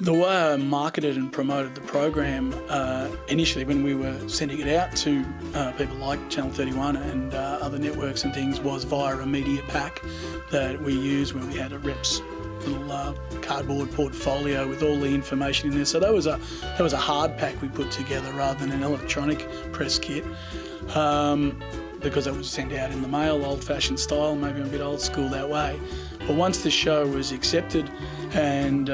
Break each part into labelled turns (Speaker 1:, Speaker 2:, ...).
Speaker 1: The way I marketed and promoted the program initially when we were sending it out to people like Channel 31 and other networks and things was via a media pack that we used when we had a rep's little cardboard portfolio with all the information in there. So that was a hard pack we put together rather than an electronic press kit. Because it was sent out in the mail, old-fashioned style, maybe I'm a bit old school that way. But once the show was accepted and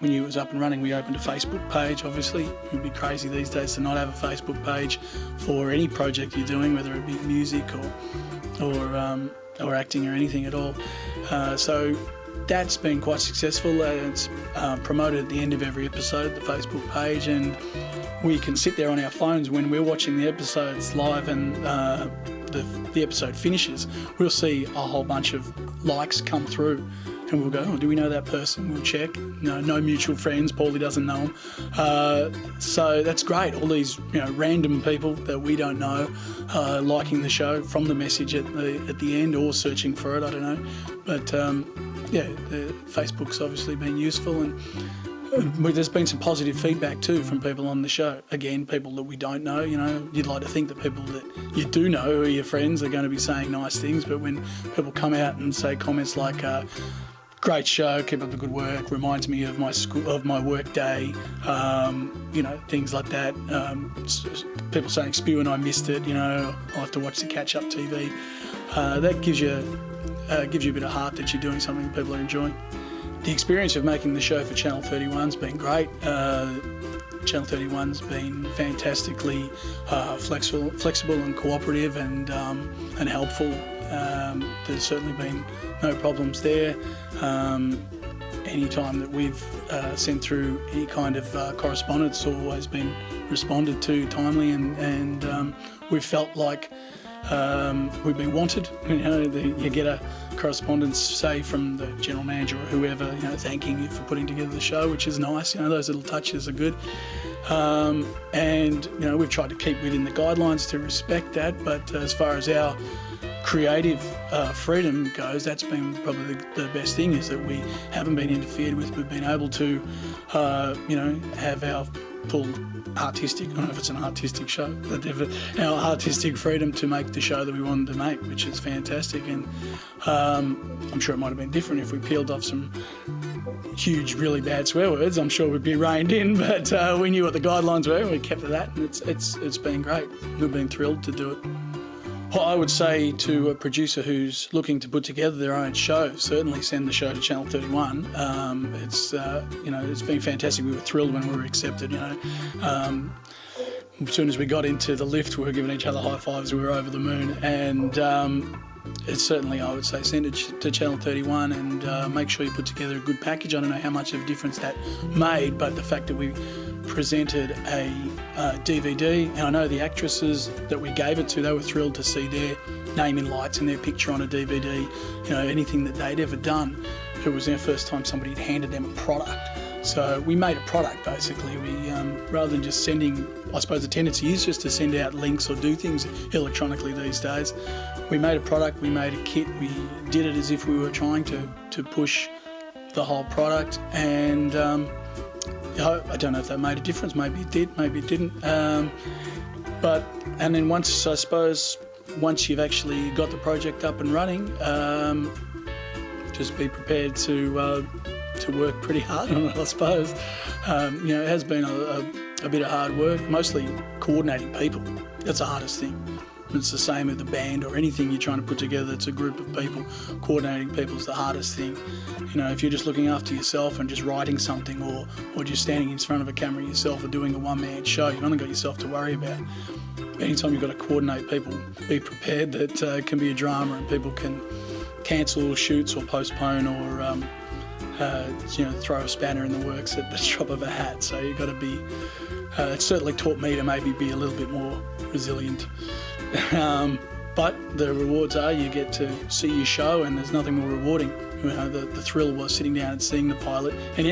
Speaker 1: we knew it was up and running, we opened a Facebook page, obviously. It would be crazy these days to not have a Facebook page for any project you're doing, whether it be music or acting or anything at all. So that's been quite successful. It's promoted at the end of every episode, the Facebook page, and we can sit there on our phones when we're watching the episodes live and the episode finishes. We'll see a whole bunch of likes come through and we'll go, oh, do we know that person? We'll check. No mutual friends. Paulie doesn't know them. So that's great. All these random people that we don't know liking the show from the message at the end or searching for it, I don't know. But the Facebook's obviously been useful, and there's been some positive feedback too from people on the show. Again, people that we don't know, you'd like to think that people that you do know who are your friends are going to be saying nice things, but when people come out and say comments like, great show, keep up the good work, reminds me of my work day, things like that. People saying, spew and I missed it, I'll have to watch the catch-up TV. That gives you a bit of heart that you're doing something people are enjoying. The experience of making the show for Channel 31's been great. Channel 31's been fantastically flexible and cooperative and helpful. There's certainly been no problems there. Any time that we've sent through any kind of correspondence, always been responded to timely, and we've felt like we've been wanted. You get a correspondence, say, from the general manager or whoever, thanking you for putting together the show, which is nice. Those little touches are good. And we've tried to keep within the guidelines to respect that. But as far as our creative freedom goes, that's been probably the best thing, is that we haven't been interfered with. We've been able to, have our full artistic, I don't know if it's an artistic show, but our artistic freedom to make the show that we wanted to make, which is fantastic. And I'm sure it might have been different if we peeled off some huge, really bad swear words. I'm sure we'd be reined in, but we knew what the guidelines were and we kept to that, and it's been great. We've been thrilled to do it. Well, I would say to a producer who's looking to put together their own show, certainly send the show to Channel 31. It's been fantastic. We were thrilled when we were accepted. As soon as we got into the lift, we were giving each other high fives. We were over the moon, and it's certainly, I would say, send it to Channel 31 and make sure you put together a good package. I don't know how much of a difference that made, but the fact that we presented a DVD, and I know the actresses that we gave it to, they were thrilled to see their name in lights and their picture on a DVD, anything that they'd ever done. It was their first time somebody had handed them a product. So we made a product, basically. We, rather than just sending, I suppose the tendency is just to send out links or do things electronically these days. We made a product, we made a kit, we did it as if we were trying to push the whole product, and I don't know if that made a difference. Maybe it did, maybe it didn't. And then once you've actually got the project up and running, just be prepared to work pretty hard on it, I suppose. It has been a bit of hard work, mostly coordinating people. That's the hardest thing. It's the same with a band or anything you're trying to put together. It's a group of people. Coordinating people is the hardest thing. If you're just looking after yourself and just writing something or just standing in front of a camera yourself or doing a one-man show, you've only got yourself to worry about. Anytime you've got to coordinate people, be prepared that it can be a drama and people can cancel shoots or postpone or throw a spanner in the works at the drop of a hat. So you've got to be, it certainly taught me to maybe be a little bit more resilient. But the rewards are you get to see your show, and there's nothing more rewarding. The thrill was sitting down and seeing the pilot, and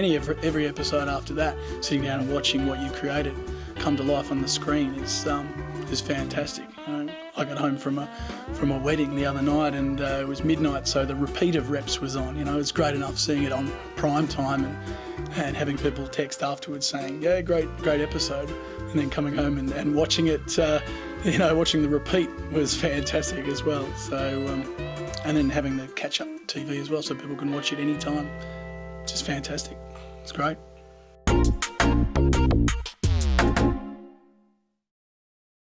Speaker 1: every episode after that, sitting down and watching what you created come to life on the screen is fantastic. I got home from a wedding the other night, and it was midnight, so the repeat of reps was on. It's great enough seeing it on prime time, and having people text afterwards saying, yeah, great episode, and then coming home and watching it, watching the repeat was fantastic as well. So, and then having the catch-up TV as well, so people can watch it anytime. Just fantastic. It's great.